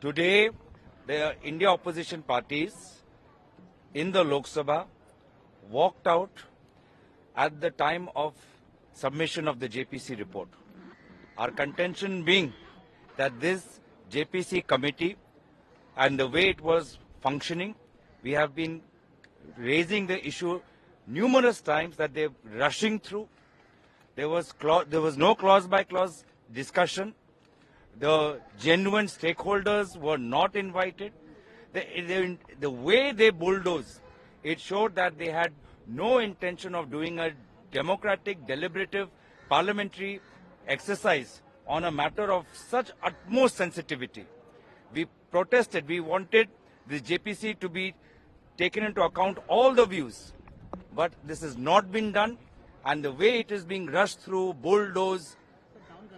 Today, the India opposition parties in the Lok Sabha walked out at the time of submission of the JPC report. Our contention being that this JPC committee and the way it was functioning, we have been raising the issue numerous times that they're rushing through. There was no clause by clause discussion. The genuine stakeholders were not invited. The way they bulldozed, it showed that they had no intention of doing a democratic, deliberative, parliamentary exercise on a matter of such utmost sensitivity. We protested. We wanted the JPC to be taken into account all the views. But this has not been done. And the way it is being rushed through, bulldozed,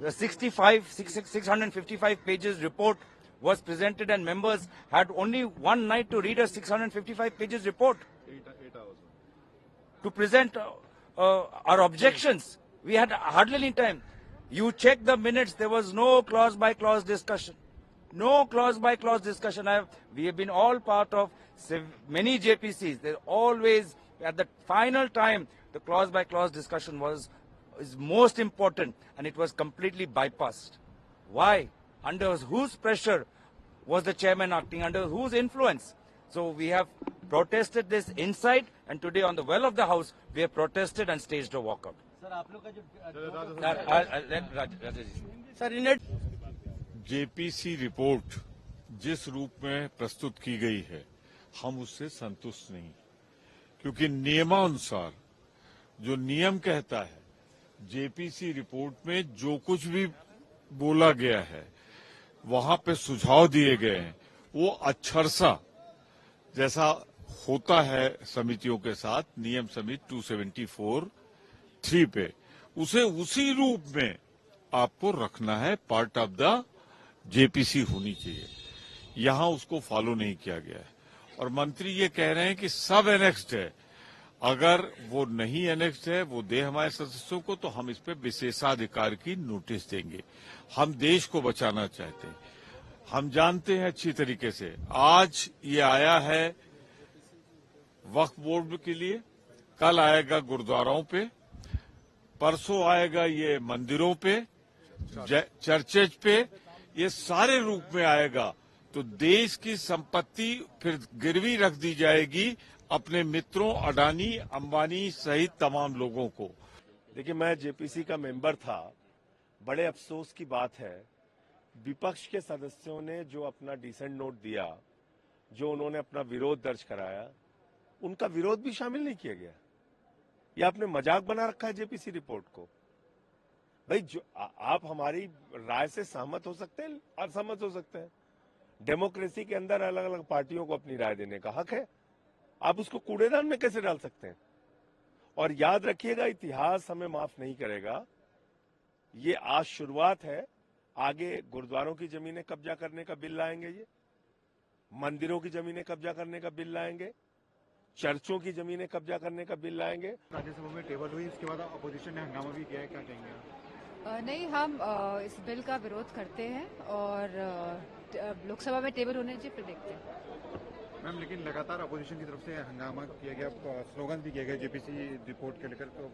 the 655 pages report was presented and members had only one night to read a 655 pages report. 8 hours. To present our objections. We had hardly any time. You check the minutes, there was no clause by clause discussion. No clause by clause discussion. We have been all part of many JPCs. They're always, at the final time, the clause by clause discussion is most important, and it was completely bypassed. Why? Under whose pressure was the chairman acting? Under whose influence? So we have protested this inside, and today on the well of the house, we have protested and staged a walkout. Sir, JPC report जिस रूप में प्रस्तुत की गई है, हम उससे संतुष्ट नहीं, क्योंकि नियमानुसार जो नियम कहता है, जेपीसी रिपोर्ट में जो कुछ भी बोला गया है, वहां पे सुझाव दिए गए हैं, वो अक्षरशः जैसा होता है समितियों के साथ, नियम समिति 274(3) पे, उसे उसी रूप में आपको रखना है। पार्ट ऑफ द जेपीसी होनी चाहिए। यहां उसको फॉलो नहीं किया गया है और मंत्री ये कह रहे हैं कि सब एनेक्स्ड है। अगर वो नहीं एनेक्स्ड है, वो दे हमारे सदस्यों को, तो हम इस पे विशेषाधिकार की नोटिस देंगे। हम देश को बचाना चाहते हैं। हम जानते हैं अच्छी तरीके से, आज ये आया है वक्फ बोर्ड के लिए, कल आएगा गुरुद्वाराओं पे, परसों आएगा ये मंदिरों पे, चर्चेज पे, ये सारे रूप में आएगा। तो देश की संपत्ति फिर गिरवी रख दी जाएगी अपने मित्रों अडानी, अंबानी सहित तमाम लोगों को। देखिए, मैं जेपीसी का मेंबर था। बड़े अफसोस की बात है, विपक्ष के सदस्यों ने जो अपना डिसेंट नोट दिया, जो उन्होंने अपना विरोध दर्ज कराया, उनका विरोध भी शामिल नहीं किया गया। ये आपने मजाक बना रखा है जेपीसी रिपोर्ट को। भाई, जो आप हमारी राय से सहमत हो सकते हैं, असहमत हो सकते हैं। डेमोक्रेसी के अंदर अलग अलग पार्टियों को अपनी राय देने का हक है। आप उसको कूड़ेदान में कैसे डाल सकते हैं? और याद रखिएगा, इतिहास हमें माफ नहीं करेगा। ये आज शुरुआत है, आगे गुरुद्वारों की जमीनें कब्जा करने का बिल लाएंगे, ये मंदिरों की जमीनें कब्जा करने का बिल लाएंगे, चर्चों की जमीनें कब्जा करने का बिल लाएंगे। राज्यसभा में टेबल हुई, इसके बाद अपोजिशन ने हंगामा भी किया है, क्या कहेंगे? नहीं, हम इस बिल का विरोध करते हैं और लोकसभा में टेबल होने चाहिए, फिर देखते हैं। मैम, लेकिन लगातार अपोजिशन की तरफ से हंगामा किया गया, स्लोगन भी किया गया जेपीसी रिपोर्ट के लेकर, तो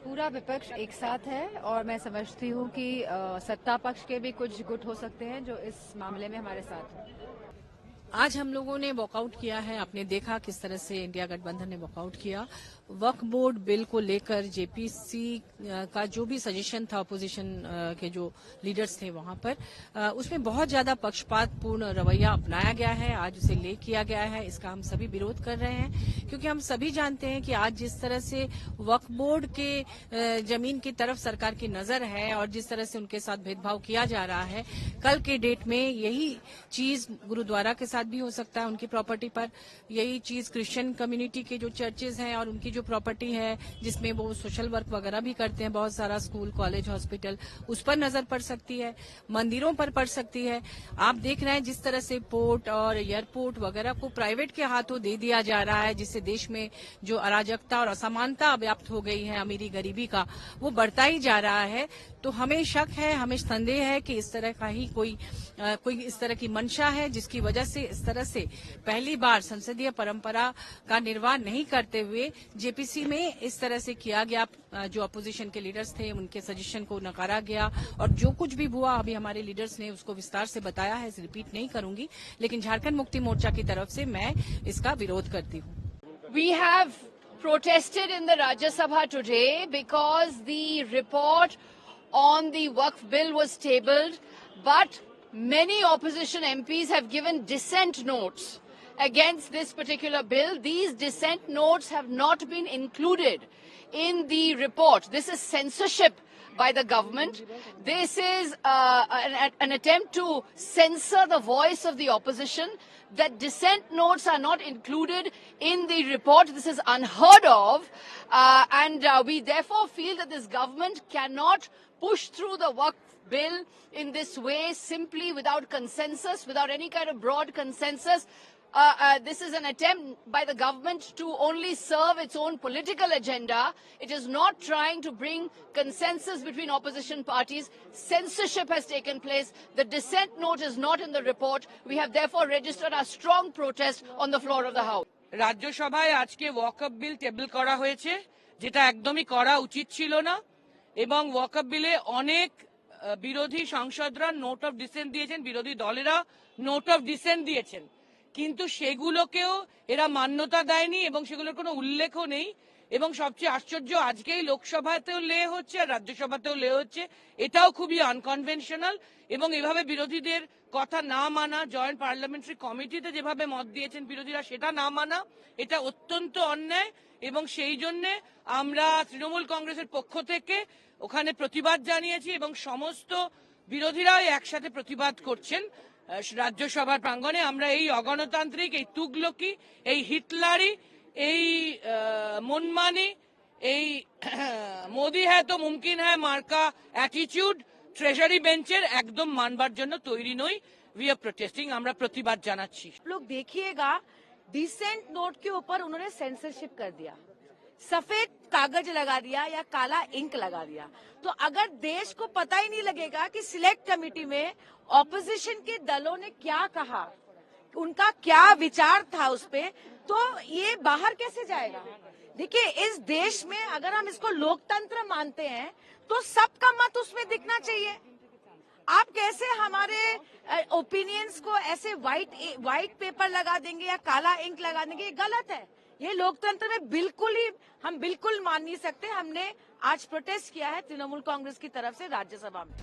पूरा विपक्ष एक साथ है और मैं समझती हूँ कि सत्ता पक्ष के भी कुछ गुट हो सकते हैं जो इस मामले में हमारे साथ हैं। आज हम लोगों ने वॉकआउट किया है। आपने देखा किस तरह से इंडिया गठबंधन ने वॉकआउट किया। वक्फ बोर्ड बिल को लेकर जेपीसी का जो भी सजेशन था, अपोजिशन के जो लीडर्स थे वहां पर, उसमें बहुत ज्यादा पक्षपातपूर्ण रवैया अपनाया गया है। आज उसे ले किया गया है, इसका हम सभी विरोध कर रहे हैं, क्योंकि हम सभी जानते हैं कि आज जिस तरह से वक्फ बोर्ड के जमीन की तरफ सरकार की नजर है और जिस तरह से उनके साथ भेदभाव किया जा रहा है, कल के डेट में यही चीज गुरुद्वारा के साथ भी हो सकता है, उनकी प्रॉपर्टी पर। यही चीज क्रिश्चियन कम्युनिटी के जो चर्चेज हैं और उनकी जो प्रॉपर्टी है, जिसमें वो सोशल वर्क वगैरह भी करते हैं, बहुत सारा स्कूल, कॉलेज, हॉस्पिटल, उस पर नजर पड़ सकती है, मंदिरों पर पड़ सकती है। आप देख रहे हैं जिस तरह से पोर्ट और एयरपोर्ट वगैरह को प्राइवेट के हाथों दे दिया जा रहा है, जिससे देश में जो अराजकता और असमानता व्याप्त हो गई है, अमीरी गरीबी का, वो बढ़ता ही जा रहा है। तो हमें शक है, हमें संदेह है कि इस तरह का ही कोई इस तरह की मंशा है, जिसकी वजह से इस तरह से पहली बार संसदीय परंपरा का निर्वाह नहीं करते हुए जेपीसी में इस तरह से किया गया। जो अपोजिशन के लीडर्स थे उनके सजेशन को नकारा गया, और जो कुछ भी हुआ अभी हमारे लीडर्स ने उसको विस्तार से बताया है, रिपीट नहीं करूंगी, लेकिन झारखंड मुक्ति मोर्चा की तरफ से मैं इसका विरोध करती हूँ। We have protested in the Rajya Sabha today because the report on the Waqf bill was tabled, but many opposition MPs have given dissent notes against this particular bill. These dissent notes have not been included in the report. This is censorship by the government. This is an attempt to censor the voice of the opposition. That dissent notes are not included in the report. This is unheard of. And we therefore feel that this government cannot push through the Waqf bill in this way simply without consensus, without any kind of broad consensus. This is an attempt by the government to only serve its own political agenda. It is not trying to bring consensus between opposition parties. Censorship has taken place. The dissent note is not in the report. We have therefore registered our strong protest on the floor of the House. রাজ্যসভায় আজকে ওয়াকআপ বিল table করা হয়েছে, যেটা একদমই করা উচিত ছিল না, এবং ওয়াকআপ বিলে অনেক বিরোধী সাংসদরা নোট অফ ডিসেন্ট দিয়েছেন, বিরোধী দলেরা নোট অফ ডিসেন্ট দিয়েছেন, কিন্তু সেগুলোকেও এরা মান্যতা দেয়নি এবং সেগুলোর কোনো উল্লেখও নেই। এবং সবচেয়ে আশ্চর্য, আজকেই লোকসভাতেও লে হচ্ছে আর রাজ্যসভাতেও লে হচ্ছে, এটাও খুবই আনকনভেনশনাল। এবং এভাবে বিরোধীদের কথা না মানা, জয়েন্ট পার্লামেন্টারি কমিটিতে যেভাবে মত দিয়েছেন বিরোধীরা সেটা না মানা, এটা অত্যন্ত অন্যায়। এবং সেই জন্যে আমরা তৃণমূল কংগ্রেসের পক্ষ থেকে ওখানে প্রতিবাদ জানিয়েছি এবং সমস্ত বিরোধীরাও একসাথে প্রতিবাদ করছেন রাজ্যসভার প্রাঙ্গণে। আমরা এই অগণতান্ত্রিক, এই তুগলকি, এই হিটলারি, এই মনমানি, এই মোদি হ্যায় তো মুমকিন হ্যায় মার্কা অ্যাটিটিউড ট্রেজারি বেঞ্চের একদম মানবার জন্য তৈরি নই। উই আর প্রোটেস্টিং, আমরা প্রতিবাদ জানাচ্ছি। लोग देखिएगा, डिसेंट नोट के ऊपर उन्होंने सेंसरशिप कर दिया, सफेद कागज लगा दिया या काला इंक लगा दिया। तो अगर देश को पता ही नहीं लगेगा कि सिलेक्ट कमेटी में ऑपोजिशन के दलों ने क्या कहा, उनका क्या विचार था उस पे, तो ये बाहर कैसे जाएगा। देखिए, इस देश में अगर हम इसको लोकतंत्र मानते हैं तो सबका मत उसमें दिखना चाहिए। आप कैसे हमारे ओपिनियंस को ऐसे व्हाइट पेपर लगा देंगे या काला इंक लगा देंगे, ये गलत है। ये लोकतंत्र में हम बिल्कुल मान नहीं सकते। हमने आज प्रोटेस्ट किया है तृणमूल कांग्रेस की तरफ से राज्यसभा में।